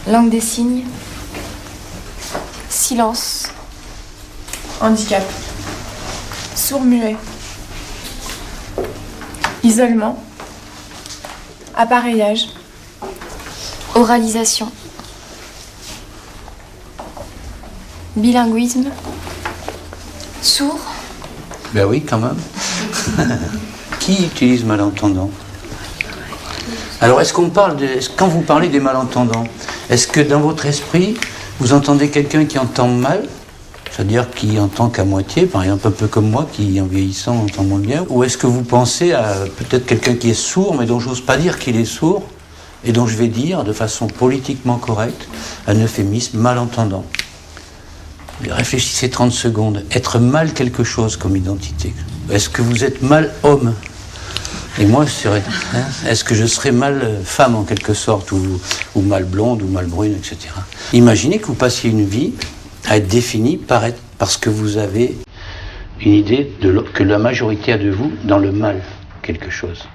Langue des signes. Silence. Handicap. Sourd-muet. Isolement. Appareillage. Oralisation. Bilinguisme. Sourd. Ben oui, quand même. Qui utilise malentendant? Alors, quand vous parlez des malentendants, est-ce que dans votre esprit, vous entendez quelqu'un qui entend mal, c'est-à-dire qui entend qu'à moitié, par exemple un peu comme moi, qui en vieillissant entend moins bien, ou est-ce que vous pensez à peut-être quelqu'un qui est sourd, mais dont j'ose pas dire qu'il est sourd, et dont je vais dire, de façon politiquement correcte, un euphémisme malentendant? Réfléchissez 30 secondes. Être mal quelque chose comme identité. Est-ce que vous êtes mal homme? Et moi, est-ce que je serais mal femme en quelque sorte, ou mal blonde, ou mal brune, etc. Imaginez que vous passiez une vie à être définie parce que vous avez une idée que la majorité a de vous dans le mal quelque chose.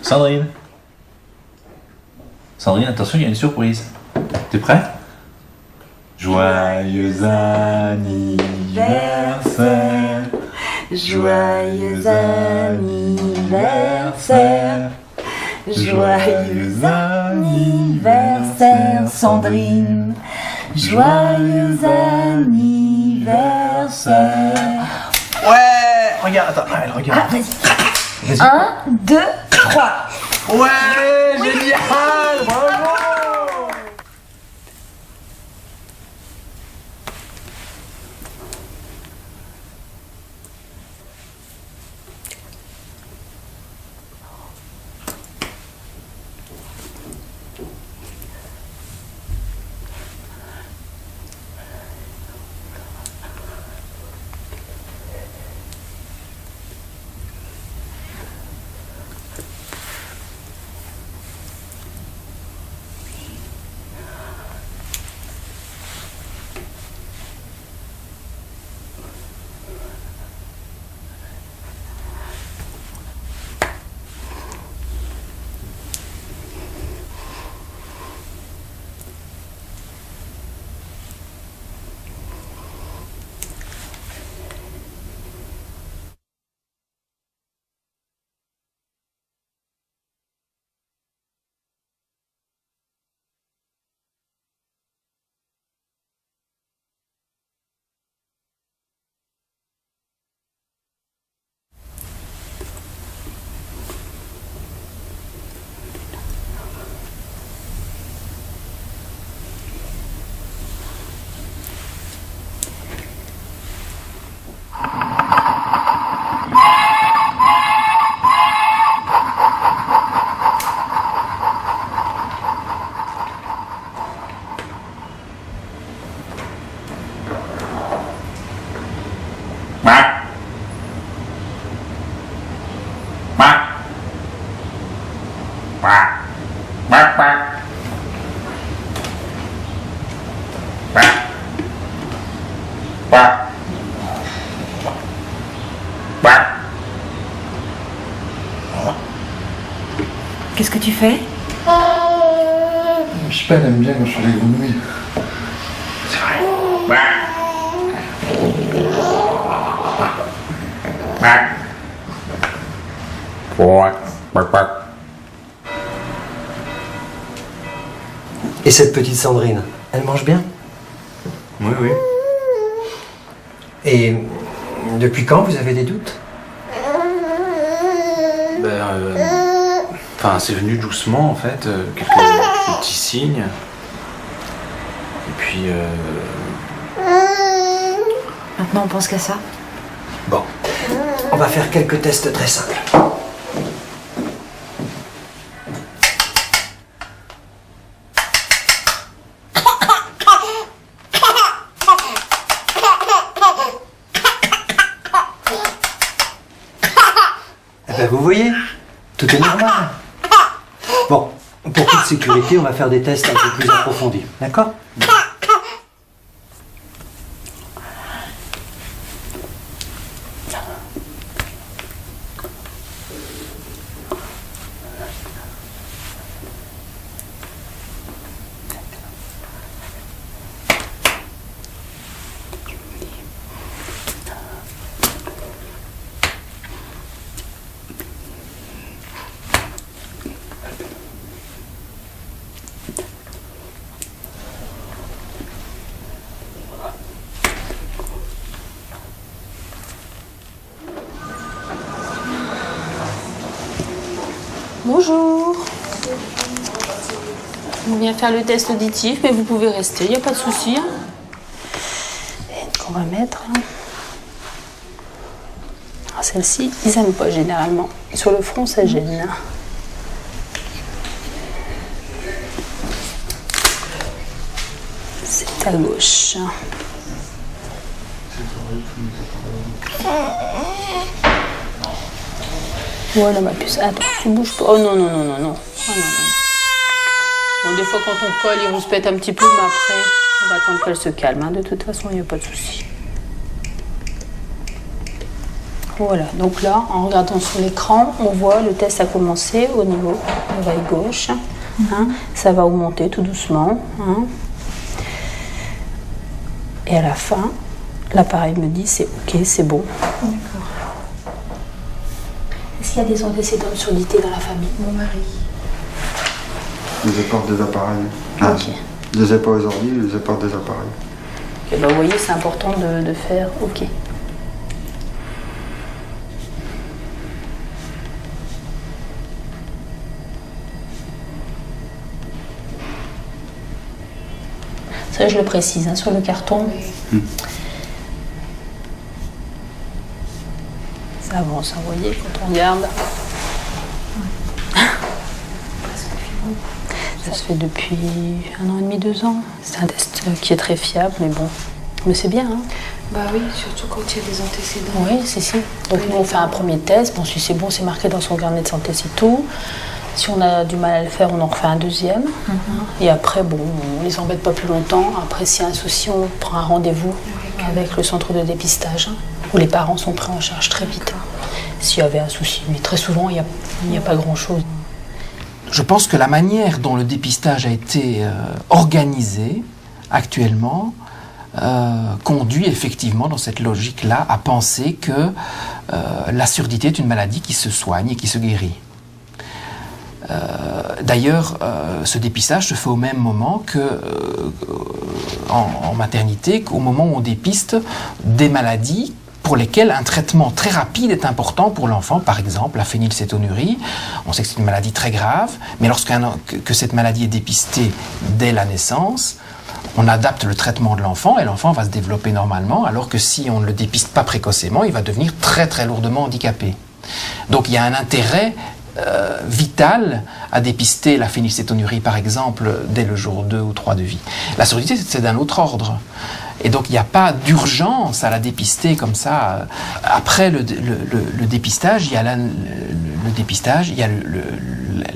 Sandrine. Sandrine, attention, il y a une surprise. T'es prêt? Joyeux anniversaire. Joyeux anniversaire. Joyeux anniversaire, Sandrine. Joyeux anniversaire. Ouais! Regarde, attends, elle regarde. Ah, vas-y. 1, 2, 3. Ouais, génial, bravo. Qu'est-ce que tu fais? Je sais pas, elle aime bien quand je fais les grenouilles. Et cette petite Sandrine, elle mange bien? Oui, oui. Et depuis quand vous avez des doutes? Enfin, c'est venu doucement en fait, quelques petits signes. Et puis, Maintenant, on pense qu'à ça. Bon, on va faire quelques tests très simples. Eh ben, vous voyez, tout est normal. Bon, pour toute sécurité, on va faire des tests un peu plus approfondis, d'accord? Bonjour. On vient faire le test auditif, mais vous pouvez rester, il n'y a pas de souci. Qu'on va mettre. Celle-ci, ils n'aiment pas généralement. Sur le front, ça gêne. C'est à gauche. Voilà ma puce. Attends, tu bouges pas. Oh non, non, non, non, non. Oh, non, non. Bon, des fois, quand on colle, il rouspète un petit peu, mais après, on va attendre qu'elle se calme. Hein. De toute façon, il n'y a pas de souci. Voilà, donc là, en regardant sur l'écran, on voit le test a commencé au niveau de l'oreille gauche. Hein. Ça va augmenter tout doucement. Hein. Et à la fin, l'appareil me dit c'est OK, c'est bon. D'accord. Est-ce qu'il y a des antécédents de surdité dans la famille? Mon mari. Les apports des appareils. Ok. Je les ai pas aujourd'hui, je les apports des appareils. Okay, bah, vous voyez, c'est important de faire OK. Ça, je le précise hein, sur le carton. Ça avance, hein, vous voyez, quand on regarde. Ça se fait depuis 1 an et demi, 2 ans. C'est un test qui est très fiable, mais bon. Mais c'est bien, hein. Bah oui, surtout quand il y a des antécédents. Oui, c'est si. Donc nous, on fait un premier test. Bon, si c'est bon, c'est marqué dans son carnet de santé, c'est tout. Si on a du mal à le faire, on en refait un deuxième. Et après, bon, on les embête pas plus longtemps. Après, s'il y a un souci, on prend un rendez-vous avec le centre de dépistage, hein, où les parents sont pris en charge très vite. S'il y avait un souci. Mais très souvent, il n'y a pas grand-chose. Je pense que la manière dont le dépistage a été organisé actuellement conduit effectivement dans cette logique-là à penser que la surdité est une maladie qui se soigne et qui se guérit. D'ailleurs, ce dépistage se fait au même moment que en maternité, qu'au moment où on dépiste des maladies pour lesquelles un traitement très rapide est important pour l'enfant, par exemple la phénylcétonurie. On sait que c'est une maladie très grave, mais que cette maladie est dépistée dès la naissance, on adapte le traitement de l'enfant et l'enfant va se développer normalement, alors que si on ne le dépiste pas précocement, il va devenir très très lourdement handicapé. Donc il y a un intérêt vital à dépister la phénylcétonurie, par exemple, dès le jour 2 ou 3 de vie. La surdité, c'est d'un autre ordre. Et donc, il n'y a pas d'urgence à la dépister comme ça. Après le dépistage, il y a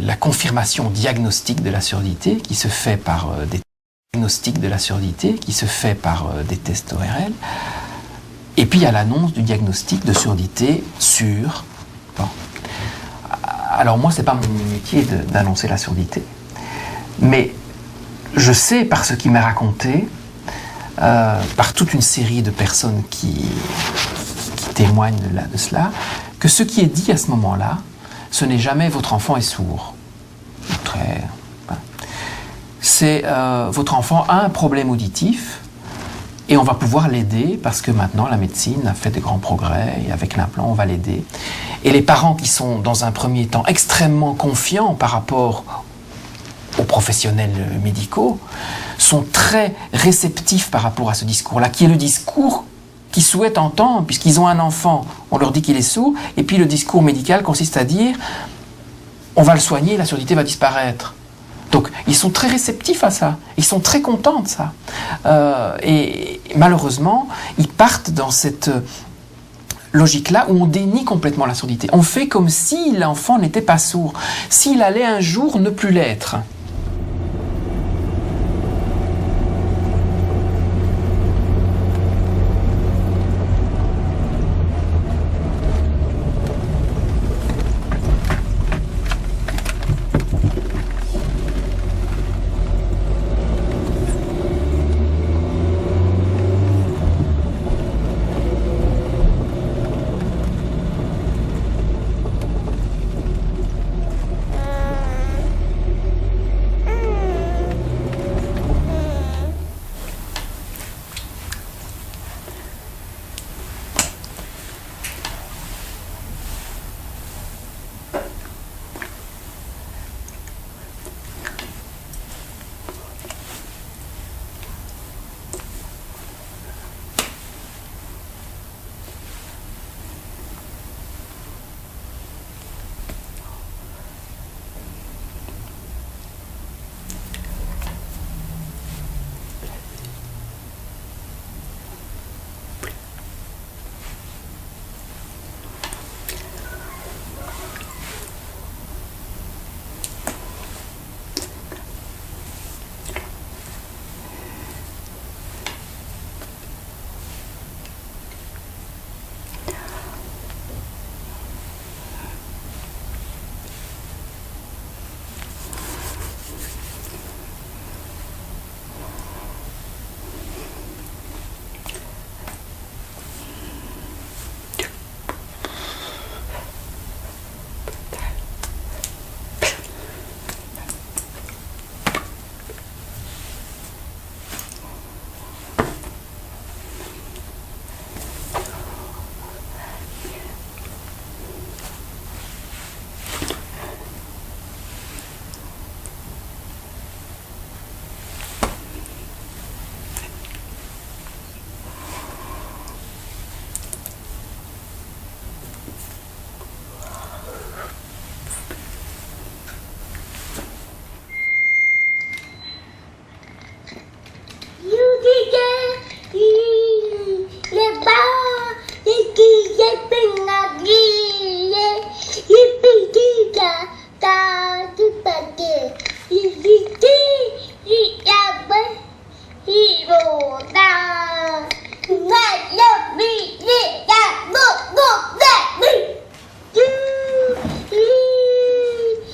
la confirmation diagnostique de la surdité qui se fait par des tests ORL. Et puis il y a l'annonce du diagnostic de surdité sur... Bon. Alors moi, c'est pas mon métier d'annoncer la surdité, mais je sais par ce qui m'est raconté, par toute une série de personnes qui témoignent de cela, que ce qui est dit à ce moment-là, ce n'est jamais votre enfant est sourd. C'est votre enfant a un problème auditif et on va pouvoir l'aider parce que maintenant la médecine a fait de grands progrès et avec l'implant on va l'aider. Et les parents qui sont dans un premier temps extrêmement confiants par rapport aux professionnels médicaux sont très réceptifs par rapport à ce discours-là, qui est le discours qu'ils souhaitent entendre puisqu'ils ont un enfant, on leur dit qu'il est sourd, et puis le discours médical consiste à dire on va le soigner, la surdité va disparaître. Donc, ils sont très réceptifs à ça. Ils sont très contents de ça. Et malheureusement, ils partent dans cette logique-là où on dénie complètement la surdité. On fait comme si l'enfant n'était pas sourd, s'il allait un jour ne plus l'être.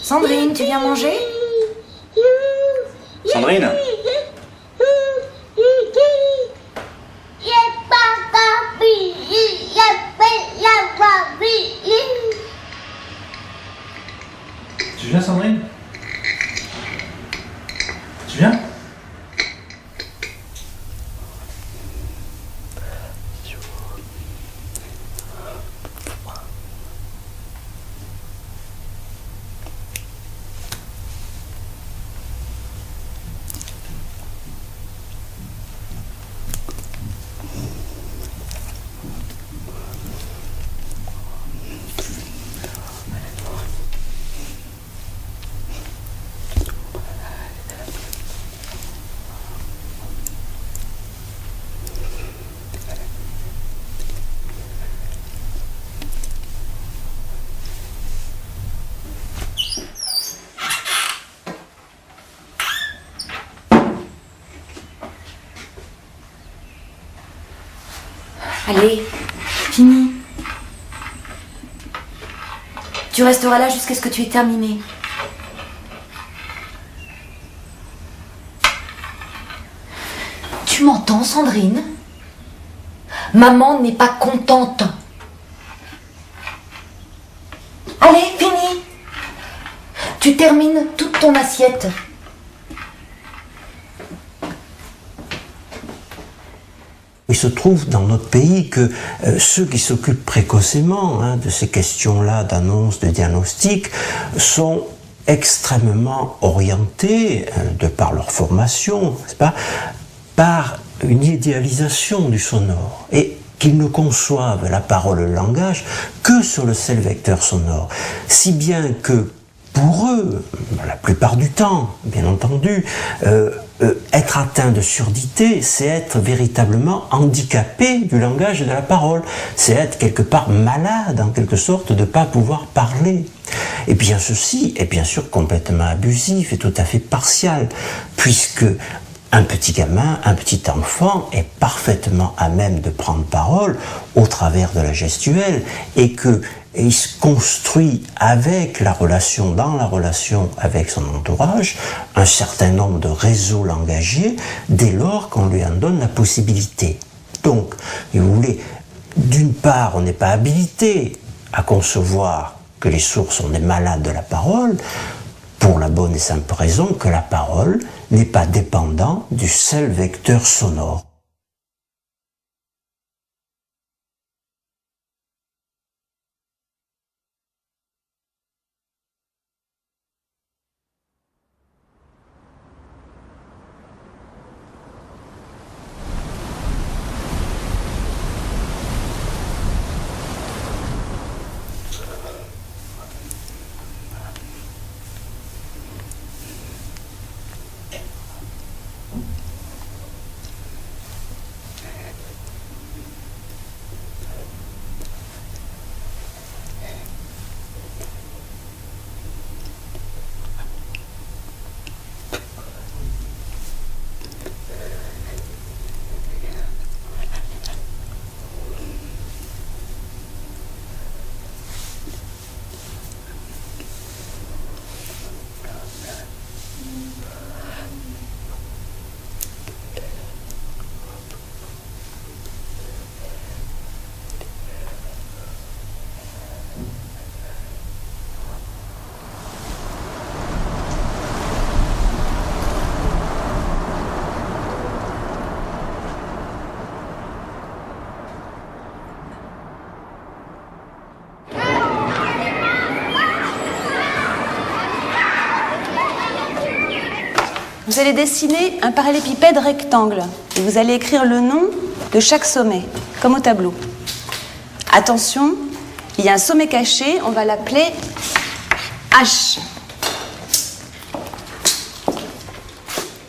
Sandrine, tu viens manger? Sandrine? Tu viens, Sandrine? Tu viens? Allez, fini. Tu resteras là jusqu'à ce que tu aies terminé. Tu m'entends, Sandrine? Maman n'est pas contente. Allez, fini. Tu termines toute ton assiette. Il se trouve dans notre pays que ceux qui s'occupent précocement de ces questions-là d'annonce, de diagnostic, sont extrêmement orientés, de par leur formation, n'est-ce pas, par une idéalisation du sonore, et qu'ils ne conçoivent la parole et le langage que sur le seul vecteur sonore, si bien que pour eux, la plupart du temps, bien entendu, être atteint de surdité, c'est être véritablement handicapé du langage et de la parole. C'est être quelque part malade, en quelque sorte, de ne pas pouvoir parler. Et bien ceci est bien sûr complètement abusif et tout à fait partial, puisque un petit gamin, un petit enfant est parfaitement à même de prendre parole au travers de la gestuelle, et que il se construit avec la relation, dans la relation avec son entourage, un certain nombre de réseaux langagiers dès lors qu'on lui en donne la possibilité. Donc, si vous voulez, d'une part, on n'est pas habilité à concevoir que les sourds sont des malades de la parole, pour la bonne et simple raison que la parole n'est pas dépendante du seul vecteur sonore. Vous allez dessiner un parallélépipède rectangle et vous allez écrire le nom de chaque sommet, comme au tableau. Attention, il y a un sommet caché, on va l'appeler H.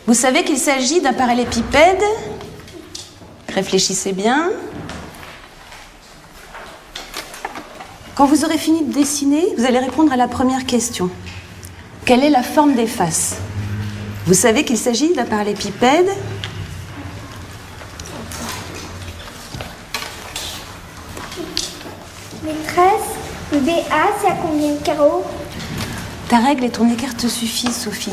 Vous savez qu'il s'agit d'un parallélépipède. Réfléchissez bien. Quand vous aurez fini de dessiner, vous allez répondre à la première question. Quelle est la forme des faces ? Vous savez qu'il s'agit d'un parallélépipède. Maîtresse, le BA, c'est à combien de carreaux? Ta règle et ton écart te suffisent, Sophie.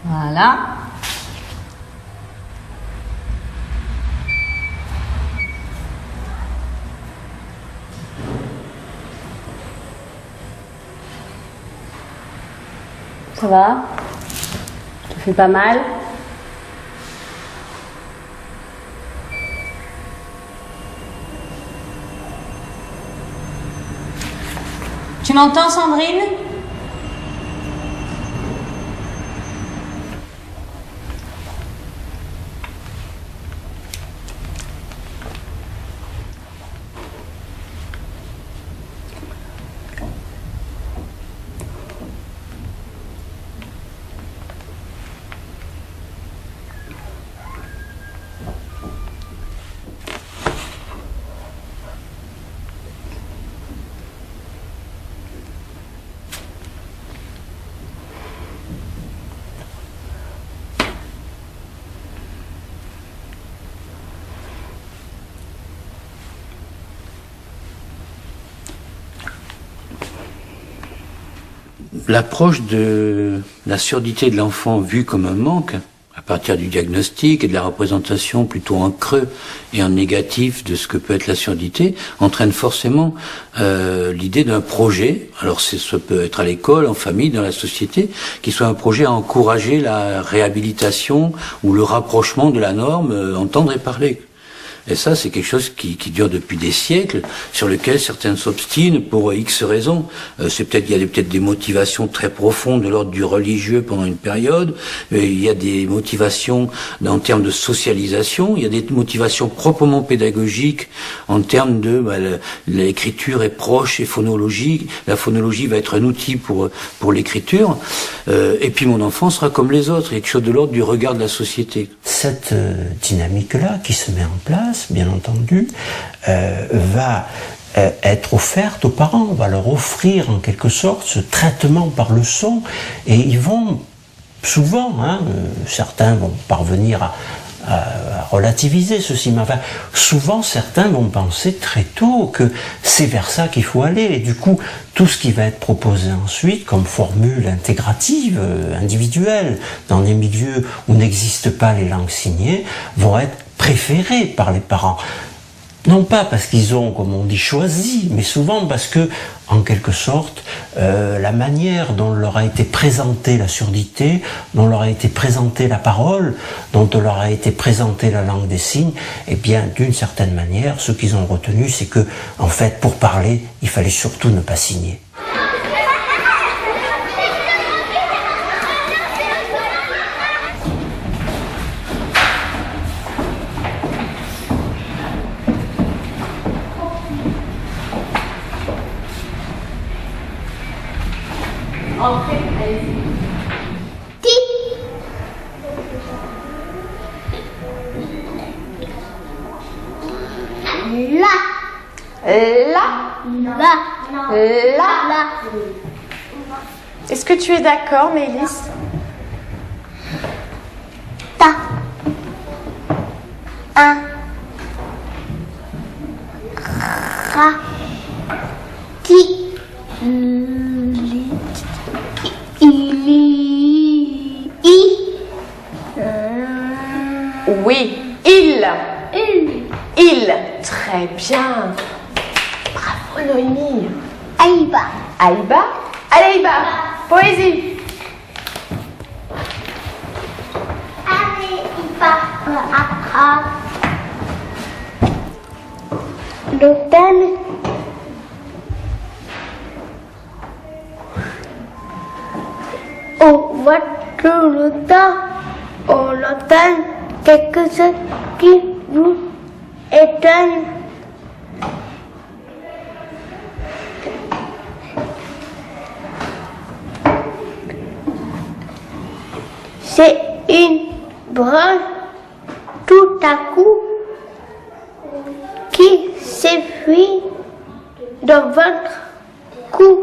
Voilà. Ça va? Ça fait pas mal? Tu m'entends, Sandrine? L'approche de la surdité de l'enfant vue comme un manque, à partir du diagnostic et de la représentation plutôt en creux et en négatif de ce que peut être la surdité, entraîne forcément l'idée d'un projet, alors ça peut être à l'école, en famille, dans la société, qui soit un projet à encourager la réhabilitation ou le rapprochement de la norme, entendre et parler. Et ça, c'est quelque chose qui dure depuis des siècles, sur lequel certaines s'obstinent pour X raisons. Il y a peut-être des motivations très profondes de l'ordre du religieux pendant une période. Il y a des motivations en termes de socialisation. Il y a des motivations proprement pédagogiques en termes de l'écriture est proche et phonologique. La phonologie va être un outil pour l'écriture. Et puis mon enfant sera comme les autres. Il y a quelque chose de l'ordre du regard de la société. Cette dynamique-là qui se met en place, bien entendu, va être offerte aux parents. On va leur offrir en quelque sorte ce traitement par le son, et ils vont souvent, certains vont parvenir à relativiser ceci, mais enfin, souvent certains vont penser très tôt que c'est vers ça qu'il faut aller, et du coup, tout ce qui va être proposé ensuite comme formule intégrative, individuelle, dans des milieux où n'existent pas les langues signées, vont être préférés par les parents. Non pas parce qu'ils ont, comme on dit, choisi, mais souvent parce que, en quelque sorte, la manière dont leur a été présentée la surdité, dont leur a été présentée la parole, dont leur a été présentée la langue des signes, eh bien, d'une certaine manière, ce qu'ils ont retenu, c'est que, en fait, pour parler, il fallait surtout ne pas signer. Entrez, allez-y. Là. Est-ce que tu es d'accord, Mélis? Ta. Un. Ra. Ti. Oui, il. Très bien. Bravo, Noémie. Aïba. Aïba. Allez, Aïba. Poésie. Aïba. L'automne. On voit tout le temps, on entend quelque chose qui vous étonne. C'est une branche tout à coup qui s'enfuit dans votre cou.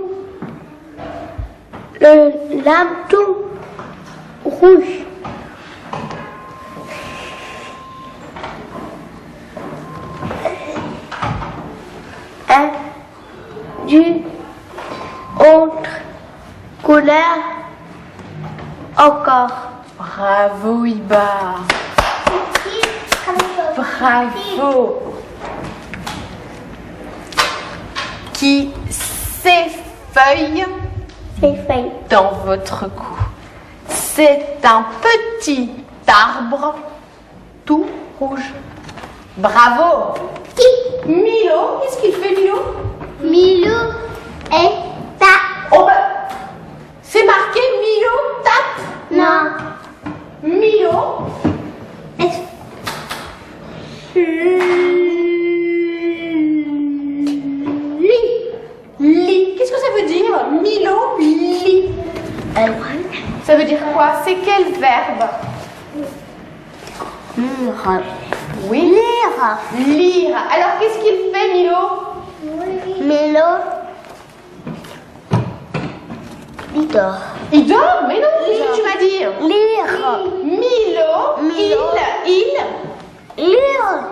Le lame tout rouge. Un d'une autre couleur encore. Bravo, Iba. Bravo. Qui s'effeuille dans votre cou. C'est un petit arbre tout rouge. Bravo. Qui? Milo, qu'est-ce qu'il fait, Milo? Milo est tape. Oh bah, c'est marqué Milo tape. Non. Milo. Lit. Qu'est-ce que ça veut dire? Milo lit. Ça veut dire quoi? C'est quel verbe? Lire. Oui. Lire. Lire. Alors qu'est-ce qu'il fait, Milo? Milo. Il dort. Il dort? Mais non, qu'est-ce que tu m'as dit? Lire. Milo. Lire.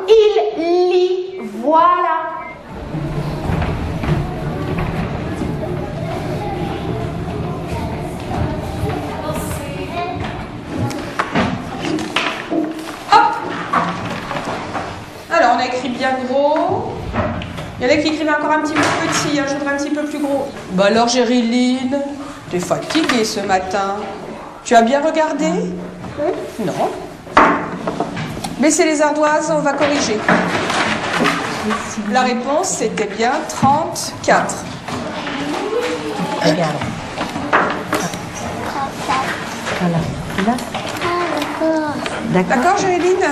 Il lit. Voilà. Alors, on a écrit bien gros. Il y en a qui écrivent encore un petit peu petit, hein, je voudrais un petit peu plus gros. Bah alors, Gériline, t'es fatiguée ce matin. Tu as bien regardé? Non. Baissez les ardoises, on va corriger. La réponse, c'était bien 34. Regarde. Voilà. Là. D'accord. D'accord, Gériline?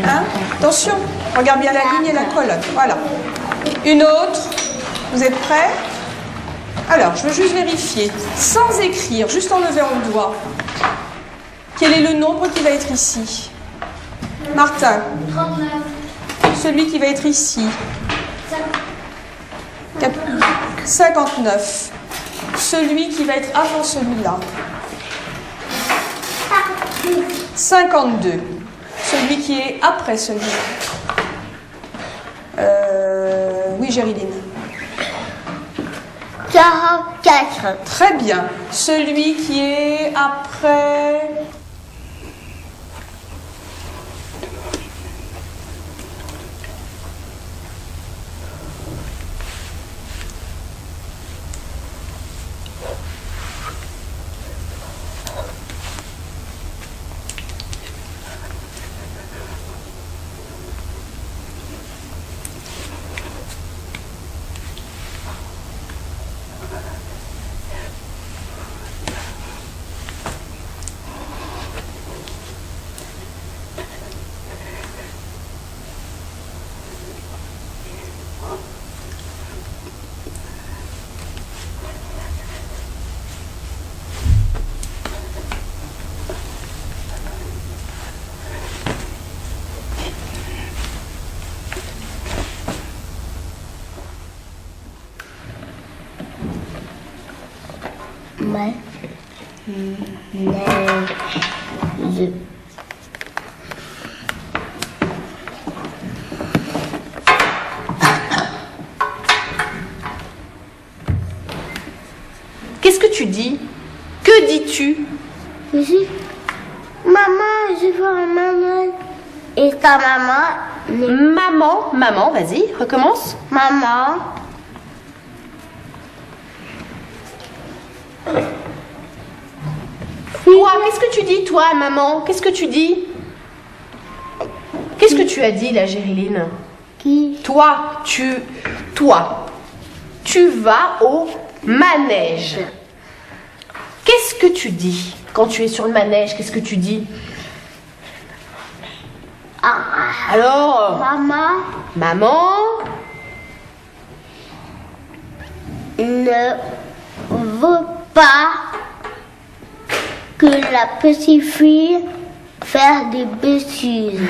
Hein? Attention, regarde bien la ligne et la colonne. Voilà. Une autre. Vous êtes prêts? Alors, je veux juste vérifier, sans écrire, juste en levant le doigt. Quel est le nombre qui va être ici? Martin. 39. Celui qui va être ici. 59. Celui qui va être avant celui-là. 52. Celui qui est après celui-là. Oui, Gériline. 44. Très bien. Celui qui est après... Qu'est-ce que tu dis? Que dis-tu? Je dis, maman, je veux un manège. Et ta maman? Maman, vas-y, recommence. Maman. Toi, qu'est-ce que tu dis, toi, maman? Qu'est-ce que tu dis? Qu'est-ce que tu as dit, là, Gériline? Qui? Toi, tu vas au manège. Qu'est-ce que tu dis quand tu es sur le manège? Qu'est-ce que tu dis? Alors? Maman ne veut pas que la petite fille fasse des bêtises.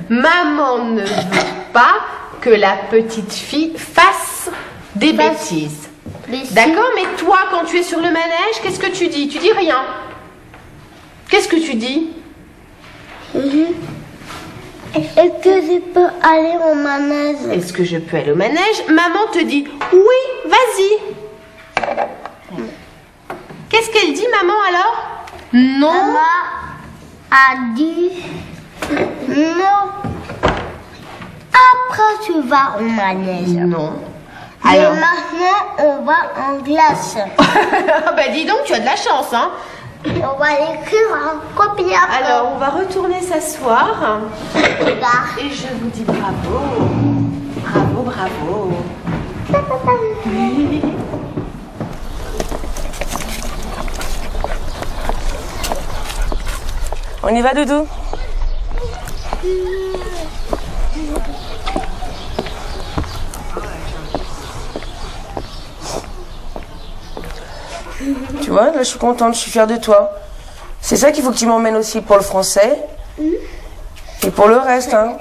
Maman ne veut pas que la petite fille fasse des bêtises. D'accord, mais toi, quand tu es sur le manège, qu'est-ce que tu dis? Tu dis rien. Qu'est-ce que tu dis? Est-ce que je peux aller au manège? Est-ce que je peux aller au manège? Maman te dit oui, vas-y. Qu'est-ce qu'elle dit, maman, alors? Non. Maman, a dit non. Après, tu vas au manège. Non. Mais Alors. maintenant, on va en glace. Bah dis donc, tu as de la chance, hein. On va l'écrire en copie après. Alors, on va retourner s'asseoir. Regarde. Et je vous dis bravo. Bravo, bravo. On y va, Doudou? Tu vois, là je suis contente, je suis fière de toi. C'est ça qu'il faut que tu m'emmènes aussi pour le français. Et pour le reste, hein.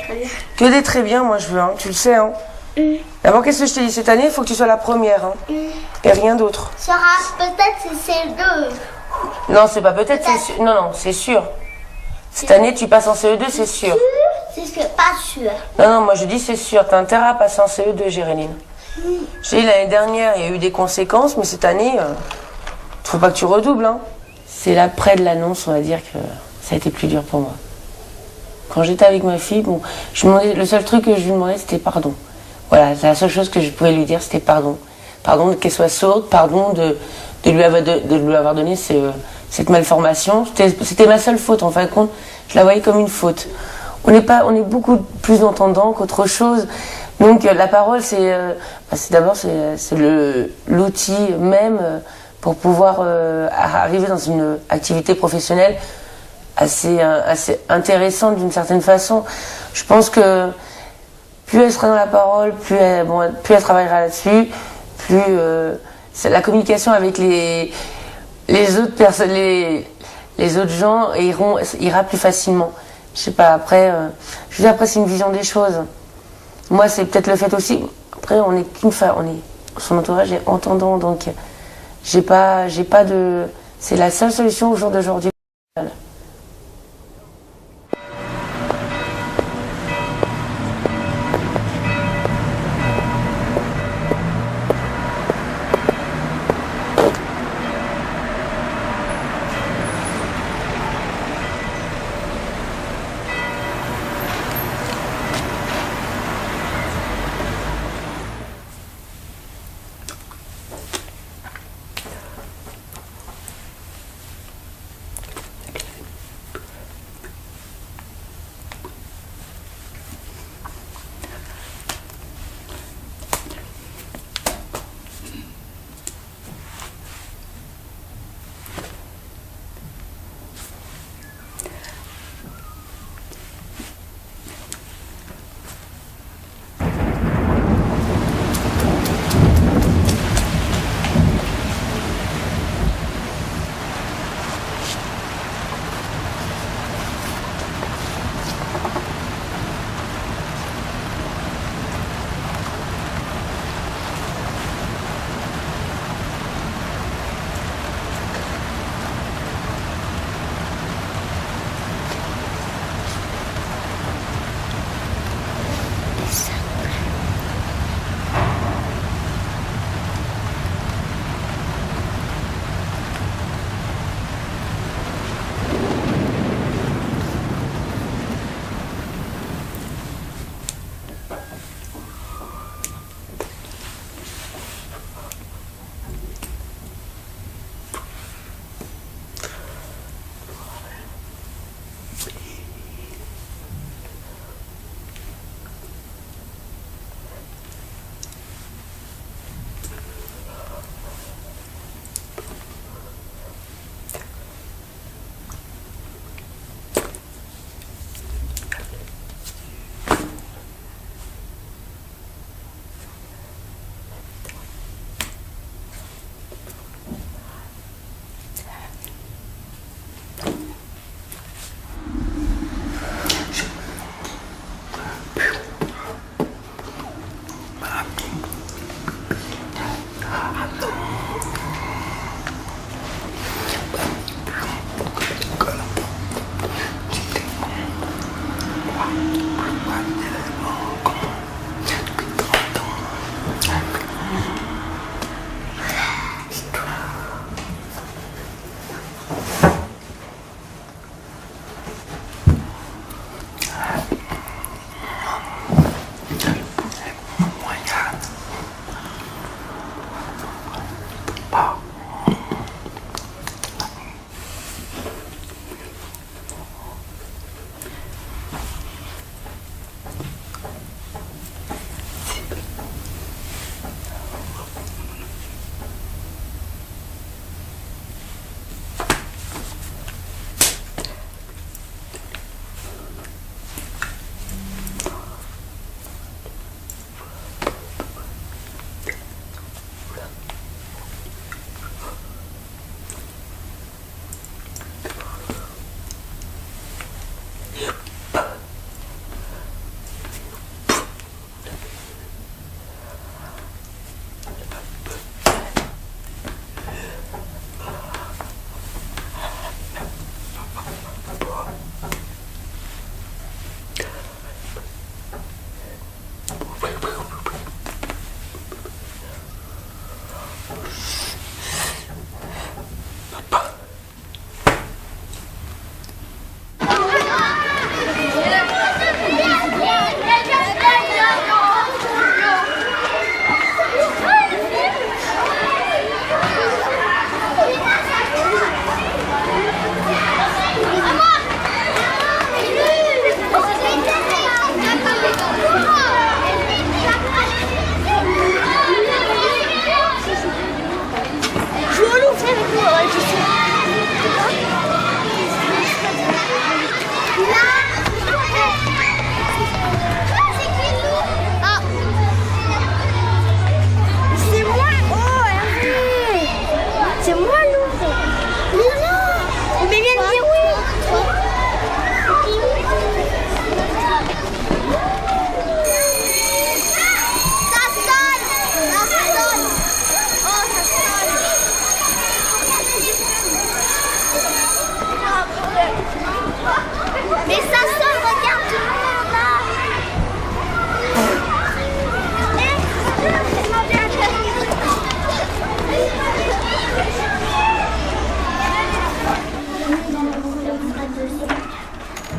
Que des très bien, moi je veux, hein. Tu le sais, hein. D'abord, qu'est-ce que je t'ai dit? Cette année, il faut que tu sois la première, hein. Et rien d'autre. Sera peut-être c'est deux. Non, c'est pas peut-être, c'est sûr. Non, non, c'est sûr. Cette année, tu passes en CE2, c'est sûr. C'est pas sûr. Non, non, moi je dis c'est sûr. T'as intérêt à passer en CE2, Géréline. Je t'ai dit, l'année dernière, il y a eu des conséquences, mais cette année, faut pas que tu redoubles, hein. C'est l'après de l'annonce, on va dire que ça a été plus dur pour moi. Quand j'étais avec ma fille, bon, le seul truc que je lui demandais, c'était pardon. Voilà, la seule chose que je pouvais lui dire, c'était pardon. Pardon qu'elle soit sourde, pardon de lui avoir donné cette malformation. C'était ma seule faute, en fin de compte. Je la voyais comme une faute. On est beaucoup plus entendant qu'autre chose. Donc la parole, d'abord l'outil même pour pouvoir arriver dans une activité professionnelle assez intéressante d'une certaine façon. Je pense que plus elle sera dans la parole, plus elle travaillera là-dessus, plus la communication avec les autres personnes, les autres gens ira plus facilement. Je sais pas, après c'est une vision des choses. Moi, c'est peut-être le fait aussi, après on est qu'une femme, son entourage est entendant, donc j'ai pas de, c'est la seule solution au jour d'aujourd'hui.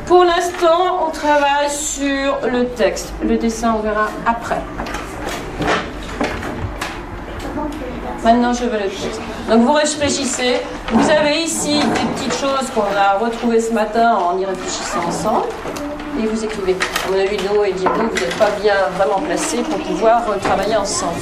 Pour l'instant, on travaille sur le texte. Le dessin, on verra après. Maintenant, je veux le texte. Donc, vous réfléchissez. Vous avez ici des petites choses qu'on a retrouvées ce matin en y réfléchissant ensemble. Et vous écrivez. À mon avis, Do et Diego, vous n'êtes pas bien vraiment placés pour pouvoir travailler ensemble.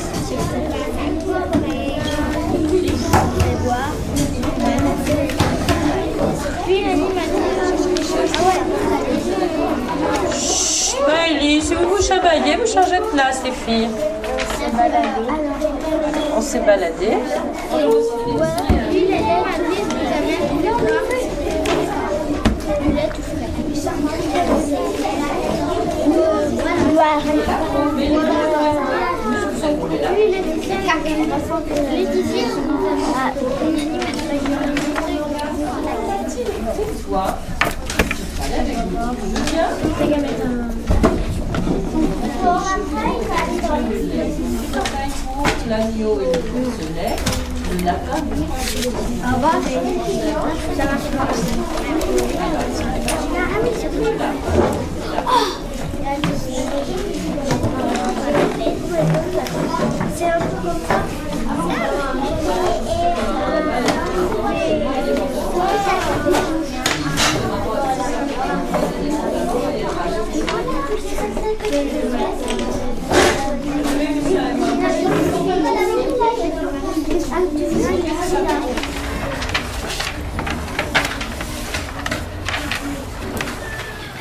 Chut, Maëlie, si vous vous chamaillez, vous changez de place, les filles. On s'est baladé. L'agneau et le porcelet, le lapin. Au revoir. Ça marche pas. C'est un peu comme ça.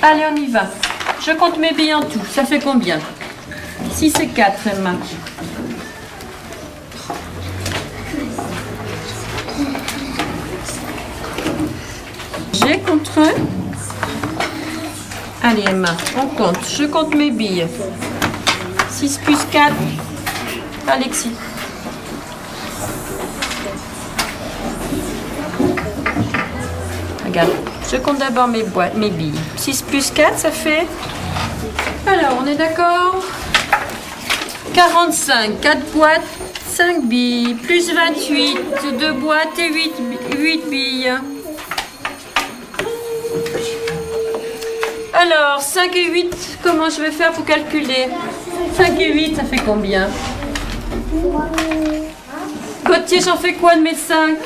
Allez, on y va. Je compte mes billes en tout. Ça fait combien? 6 et 4, Emma. J'ai contre eux. Allez, Emma, on compte. Je compte mes billes. 6 plus 4. Alexis. Regarde. Je compte d'abord mes billes. 6 plus 4, ça fait... Alors, on est d'accord? 45, 4 boîtes, 5 billes, plus 28, 2 boîtes et 8 billes. Alors, 5 et 8, comment je vais faire pour calculer? 5 et 8, ça fait combien? Gauthier, j'en fais quoi de mes 5?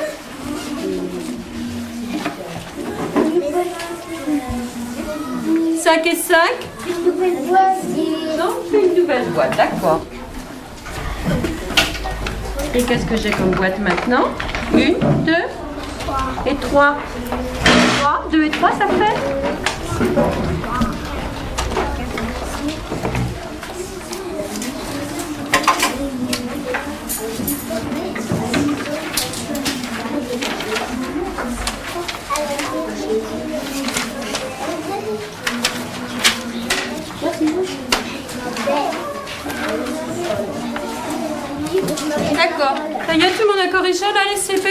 5 et 5? Non, on fait une nouvelle boîte, d'accord. Et qu'est-ce que j'ai comme boîte maintenant? 1, 2 et 3. 3, 2 et 3, ça fait? D'accord. Ça y est, tout le monde a corrigé là les CP?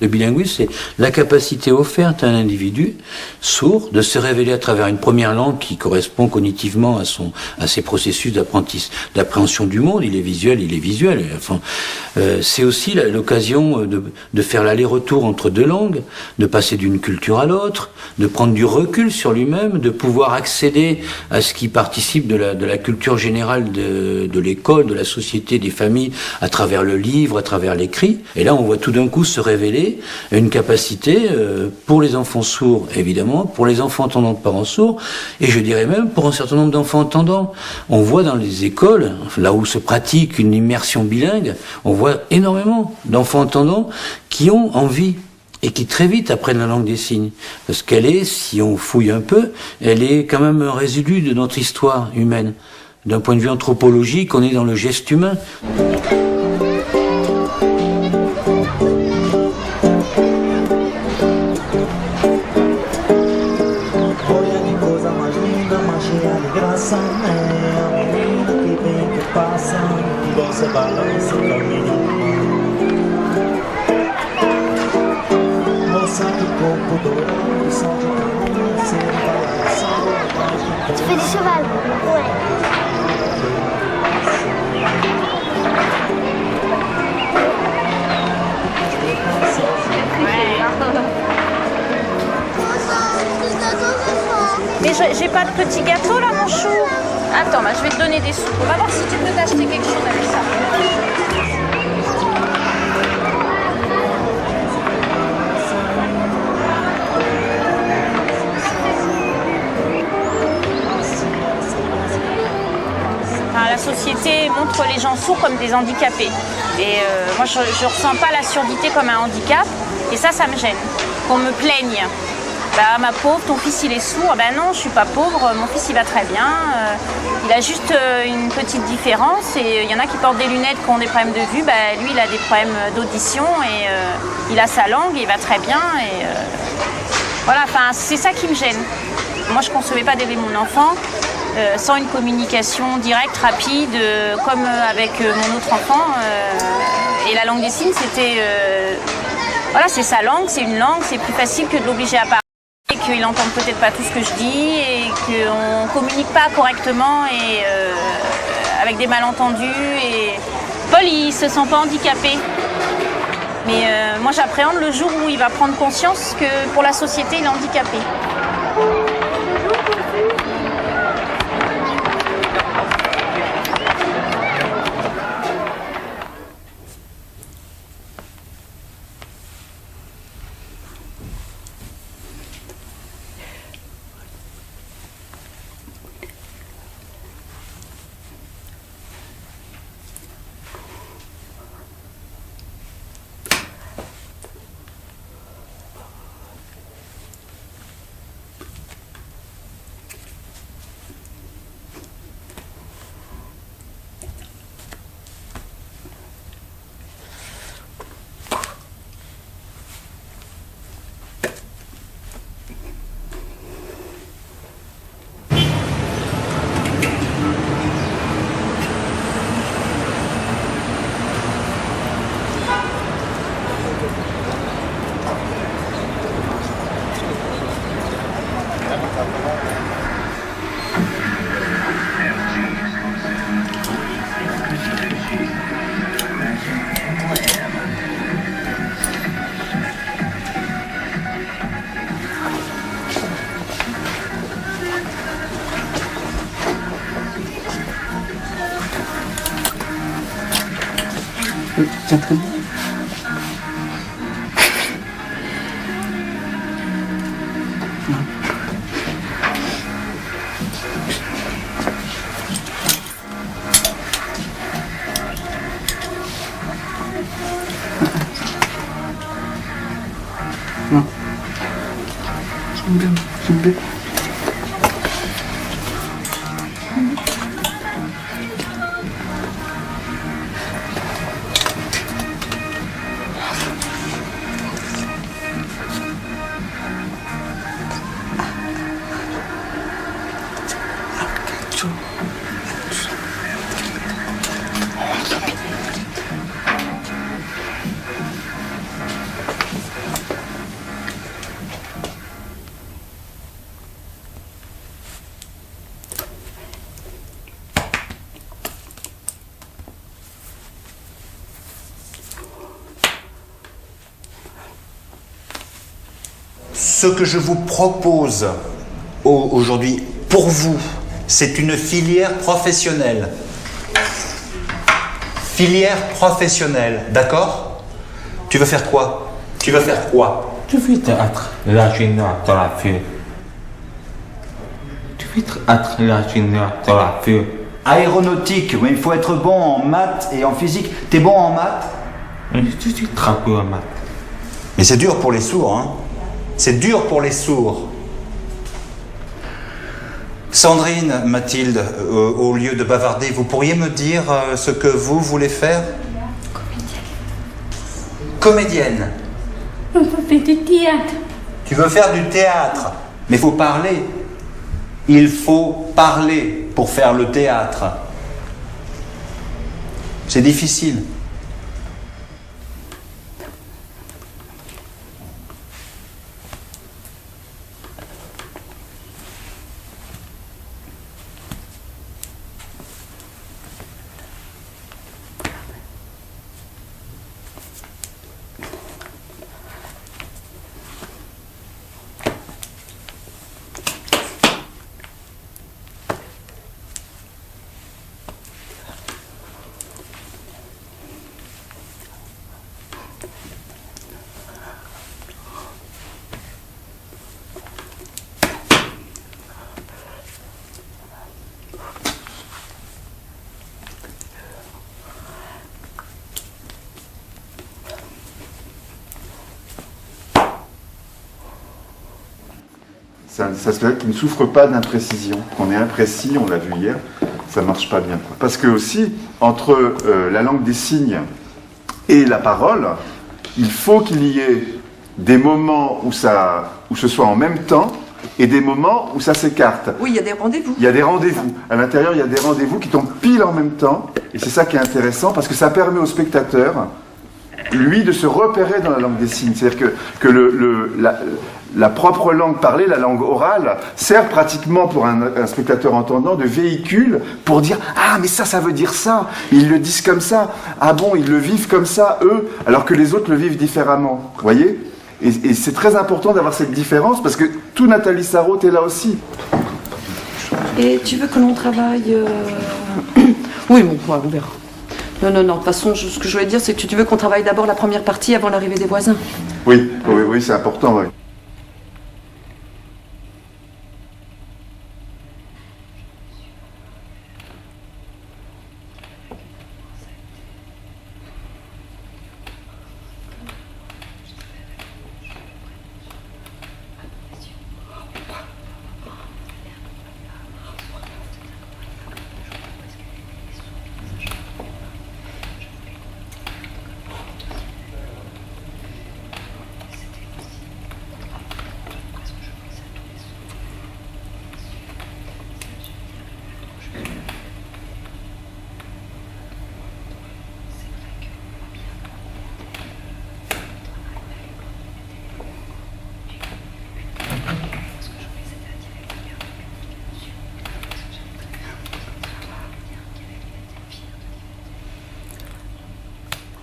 Le bilinguisme, c'est la capacité offerte à un individu sourd de se révéler à travers une première langue qui correspond cognitivement à ses processus d'appréhension du monde. Il est visuel. Enfin, c'est aussi l'occasion de faire l'aller-retour entre deux langues, de passer d'une culture à l'autre, de prendre du recul sur lui-même, de pouvoir accéder à ce qui participe de la culture générale de l'école, de la société, des familles, à travers le livre, à travers l'écrit. Et là, on voit tout d'un coup se révéler une capacité pour les enfants sourds, évidemment, pour les enfants entendants de parents sourds, et je dirais même pour un certain nombre d'enfants entendants. On voit dans les écoles, là où se pratique une immersion bilingue, on voit énormément d'enfants entendants qui ont envie et qui très vite apprennent la langue des signes. Parce qu'elle est, si on fouille un peu, elle est quand même un résidu de notre histoire humaine. D'un point de vue anthropologique, on est dans le geste humain. Tu fais du cheval? Ouais. Mais j'ai pas de petit gâteau là, mon chou. Attends, je vais te donner des sous. On va voir si tu peux t'acheter quelque chose avec ça. La société montre les gens sourds comme des handicapés. Et moi, je ne ressens pas la surdité comme un handicap. Et ça me gêne. Qu'on me plaigne. Bah, ma pauvre, ton fils il est sourd. Ben non, je suis pas pauvre, mon fils il va très bien. Il a juste une petite différence. Et il y en a qui portent des lunettes, qui ont des problèmes de vue. Ben, lui, il a des problèmes d'audition et il a sa langue, et il va très bien. Et voilà, enfin, c'est ça qui me gêne. Moi, je ne concevais pas d'élever mon enfant sans une communication directe, rapide, comme avec mon autre enfant. Et la langue des signes, c'était... voilà, c'est sa langue, c'est une langue, c'est plus facile que de l'obliger à parler. Et qu'il n'entend peut-être pas tout ce que je dis et qu'on ne communique pas correctement et avec des malentendus. Et Paul, il ne se sent pas handicapé. Mais moi, j'appréhende le jour où il va prendre conscience que pour la société, il est handicapé. C'est très bien. Non. J'aime bien, j'aime bien. Ce que je vous propose aujourd'hui, pour vous, c'est une filière professionnelle. Filière professionnelle, d'accord? Tu veux faire quoi? Tu veux faire quoi? Je veux être l'ingénieur de la vie. Je veux être l'ingénieur de la vie. Aéronautique, oui, il faut être bon en maths et en physique. T'es bon en maths? Je suis très bon en maths. Mais c'est dur pour les sourds, hein? C'est dur pour les sourds. Sandrine, Mathilde, au lieu de bavarder, vous pourriez me dire ce que vous voulez faire? Comédienne. Je veux faire du théâtre. Tu veux faire du théâtre, mais il faut parler. Il faut parler pour faire le théâtre. C'est difficile. Ça se fait qu'il ne souffre pas d'imprécision. Quand on est imprécis, on l'a vu hier, ça ne marche pas bien, quoi. Parce que aussi, entre la langue des signes et la parole, il faut qu'il y ait des moments où ce soit en même temps et des moments où ça s'écarte. Oui, il y a des rendez-vous. Il y a des rendez-vous. À l'intérieur, il y a des rendez-vous qui tombent pile en même temps. Et c'est ça qui est intéressant parce que ça permet au spectateur, lui, de se repérer dans la langue des signes. C'est-à-dire que la propre langue parlée, la langue orale, sert pratiquement pour un spectateur entendant de véhicule pour dire « Ah, mais ça veut dire ça !» Ils le disent comme ça. « Ah bon, ils le vivent comme ça, eux, alors que les autres le vivent différemment. » Vous voyez ? Et c'est très important d'avoir cette différence parce que tout Nathalie Sarraute est là aussi. Et tu veux que l'on travaille... Oui, bon, ouais, on verra. Non, de toute façon, ce que je voulais dire, c'est que tu veux qu'on travaille d'abord la première partie avant l'arrivée des voisins. Oui, c'est important, oui.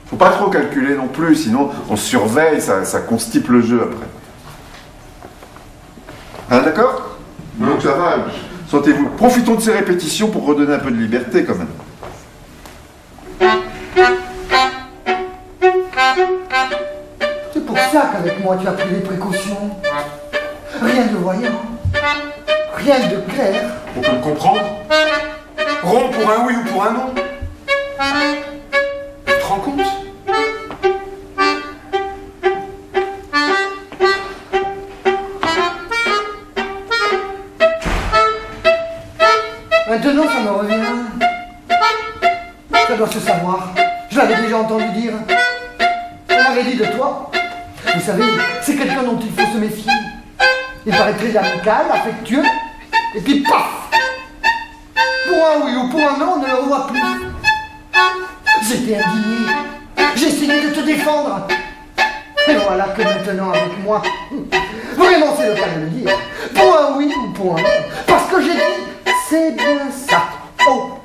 Faut pas trop calculer non plus, sinon on surveille, ça constipe le jeu après. Hein, d'accord? Donc ça va, sentez-vous. Profitons de ces répétitions pour redonner un peu de liberté quand même. ça qu'avec moi tu as pris des précautions. Rien de voyant. Rien de clair. On peut me comprendre? Rond pour un oui ou pour un non? Tu te rends compte? Maintenant, ça me revient. Ça doit se savoir. Je l'avais déjà entendu dire. On m'avait dit de toi. Vous savez, c'est quelqu'un dont il faut se méfier. Il paraît très amical, affectueux, et puis paf! Pour un oui ou pour un non, on ne le revoit plus. J'étais indigné. J'ai essayé de te défendre. Et voilà que maintenant, avec moi, vraiment c'est le cas de le dire, pour un oui ou pour un non, parce que j'ai dit, c'est bien ça. Oh,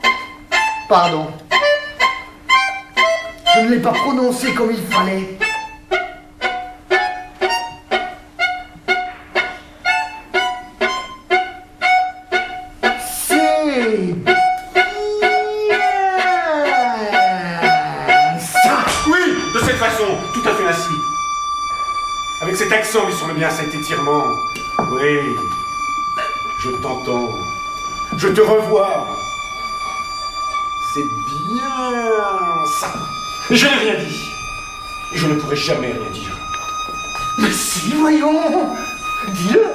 pardon. Je ne l'ai pas prononcé comme il fallait. Tout à fait ainsi. Avec cet accent qui semble bien cet étirement. Oui, je t'entends. Je te revois. C'est bien ça. Je n'ai rien dit. Et je ne pourrai jamais rien dire. Mais si, voyons. Dis-le.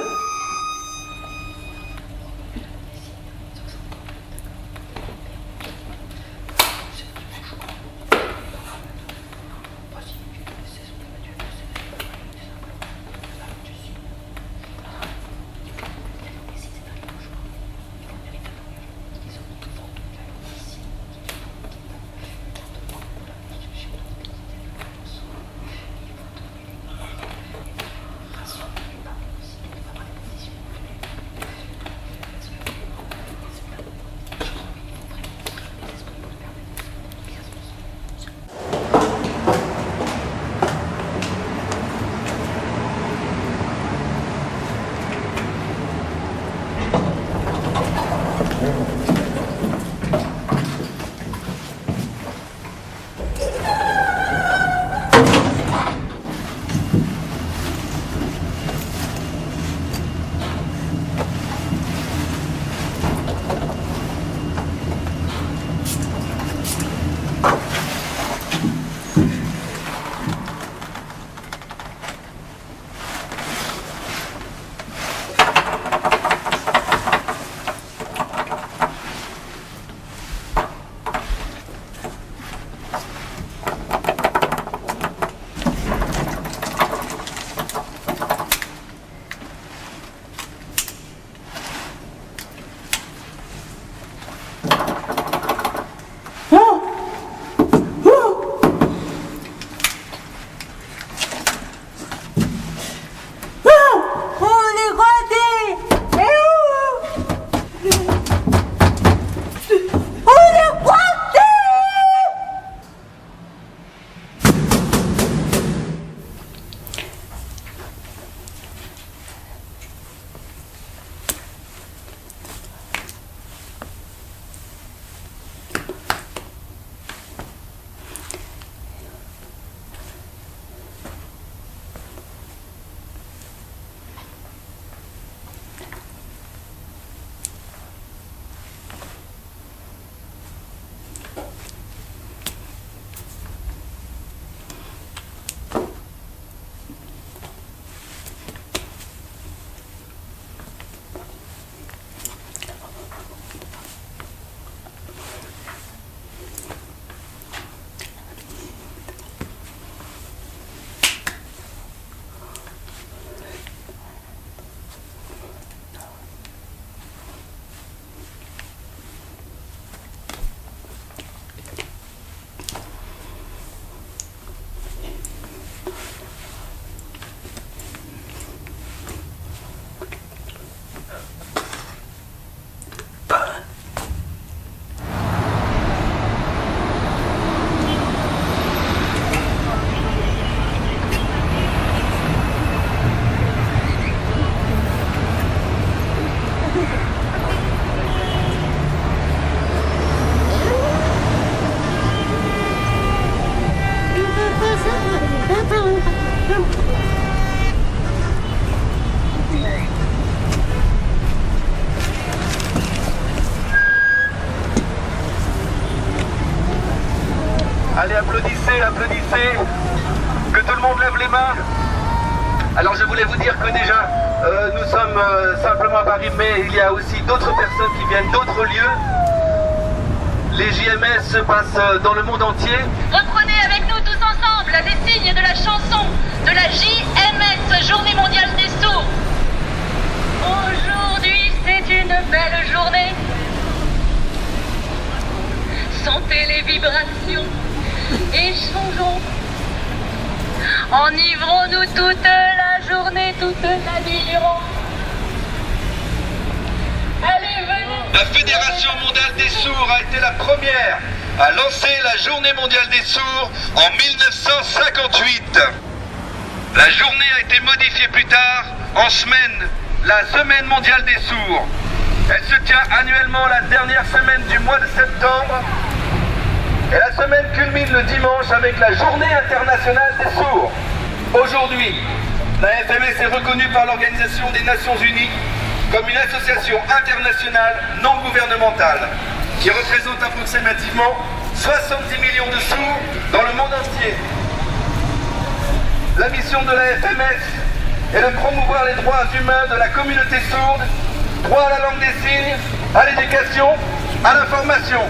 Allez, applaudissez, applaudissez. Que tout le monde lève les mains. Alors je voulais vous dire que déjà, nous sommes simplement à Paris, mais il y a aussi d'autres personnes qui viennent d'autres lieux. Les JMS se passent dans le monde entier. Reprenez avec nous tous ensemble les signes de la chanson de la JMS, Journée mondiale des sourds. Aujourd'hui, c'est une belle journée. Sentez les vibrations et changeons. Enivrons-nous toute la journée, toute la nuit durant. Allez, venez. La Fédération mondiale des sourds a été la première à lancer la Journée mondiale des sourds en 1958. La journée a été modifiée plus tard en semaine, la Semaine mondiale des sourds. Elle se tient annuellement la dernière semaine du mois de septembre. Et la semaine culmine le dimanche avec la Journée internationale des sourds. Aujourd'hui, la FMS est reconnue par l'Organisation des Nations Unies comme une association internationale non gouvernementale qui représente approximativement 70 millions de sourds dans le monde entier. La mission de la FMS est de promouvoir les droits humains de la communauté sourde, droit à la langue des signes, à l'éducation, à l'information.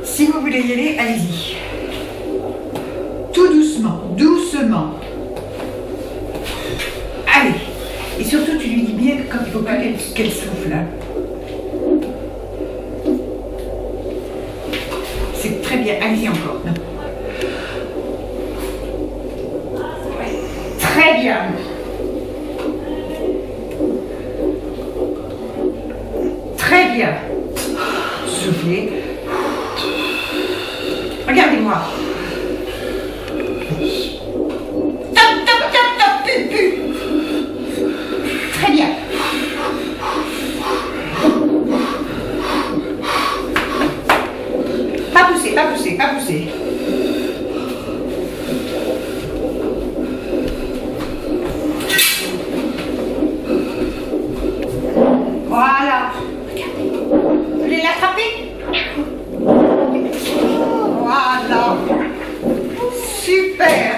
Si vous voulez y aller, allez-y. Tout doucement, doucement. Allez. Et surtout, tu lui dis bien que quand il ne faut pas qu'elle souffle. Hein. C'est très bien. Allez-y encore. Non. Très bien. Très bien. Soufflez. Regardez-moi. Top, top, top, top, pu, pu. Très bien. Pas pousser, pas pousser, pas pousser. Voilà. Vous voulez l'attraper? Voilà. Super.